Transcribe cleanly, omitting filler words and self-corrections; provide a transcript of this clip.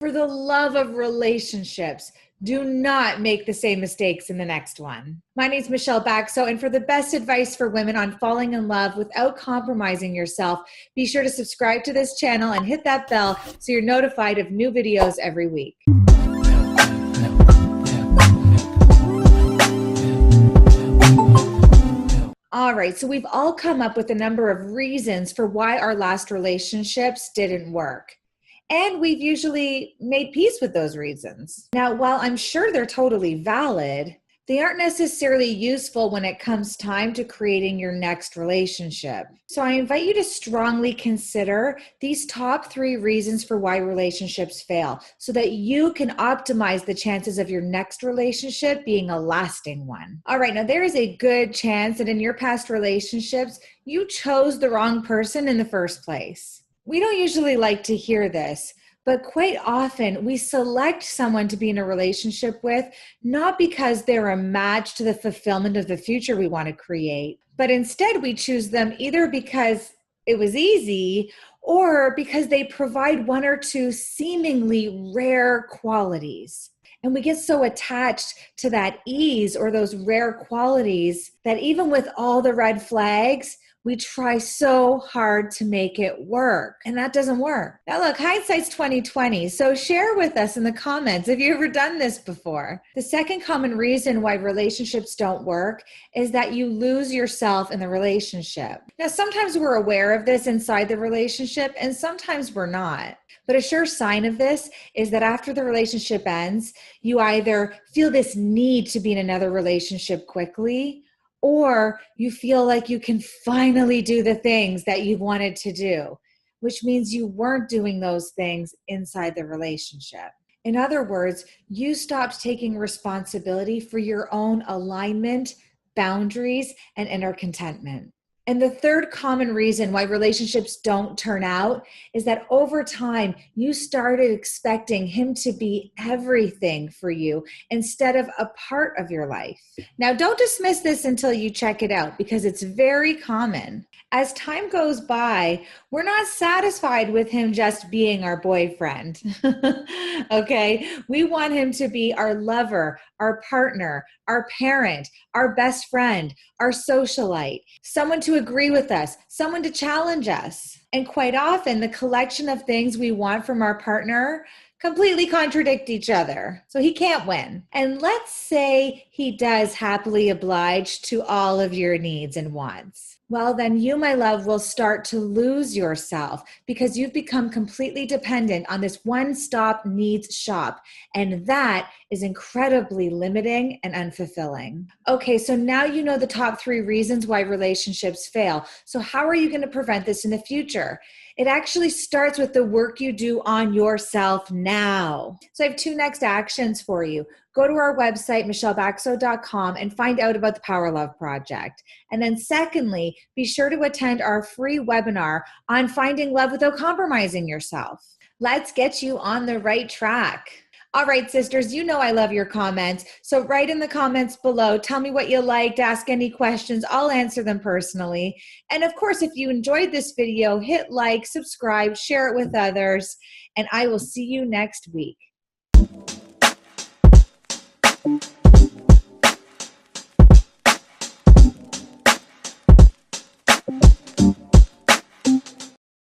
For the love of relationships, do not make the same mistakes in the next one. My name is Michelle Baxo, and for the best advice for women on falling in love without compromising yourself, be sure to subscribe to this channel and hit that bell so you're notified of new videos every week. All right, so we've all come up with a number of reasons for why our last relationships didn't work. And we've usually made peace with those reasons. Now, while I'm sure they're totally valid, they aren't necessarily useful when it comes time to creating your next relationship. So I invite you to strongly consider these top 3 reasons for why relationships fail so that you can optimize the chances of your next relationship being a lasting one. All right, now there is a good chance that in your past relationships, you chose the wrong person in the first place. We don't usually like to hear this, but quite often we select someone to be in a relationship with, not because they're a match to the fulfillment of the future we want to create, but instead we choose them either because it was easy or because they provide 1 or 2 seemingly rare qualities. And we get so attached to that ease or those rare qualities that even with all the red flags, we try so hard to make it work, and that doesn't work. Now look, hindsight's 20/20, so share with us in the comments if you've ever done this before. The second common reason why relationships don't work is that you lose yourself in the relationship. Now sometimes we're aware of this inside the relationship, and sometimes we're not. But a sure sign of this is that after the relationship ends, you either feel this need to be in another relationship quickly, or you feel like you can finally do the things that you wanted to do, which means you weren't doing those things inside the relationship. In other words, you stopped taking responsibility for your own alignment, boundaries, and inner contentment. And the third common reason why relationships don't turn out is that over time, you started expecting him to be everything for you instead of a part of your life. Now, don't dismiss this until you check it out because it's very common. As time goes by, we're not satisfied with him just being our boyfriend, okay? We want him to be our lover, our partner, our parent, our best friend, our socialite, someone to agree with us, someone to challenge us. And quite often, the collection of things we want from our partner completely contradict each other. So he can't win. And let's say he does happily oblige to all of your needs and wants. Well, then you, my love, will start to lose yourself because you've become completely dependent on this one-stop needs shop. And that is incredibly limiting and unfulfilling. Okay, so now you know the top 3 reasons why relationships fail. So how are you going to prevent this in the future? It actually starts with the work you do on yourself now. So I have 2 next actions for you. Go to our website, michellebaxo.com, and find out about the Power Love Project. And then secondly, be sure to attend our free webinar on finding love without compromising yourself. Let's get you on the right track. All right, sisters, you know I love your comments. So write in the comments below. Tell me what you liked, ask any questions. I'll answer them personally. And of course, if you enjoyed this video, hit like, subscribe, share it with others, and I will see you next week.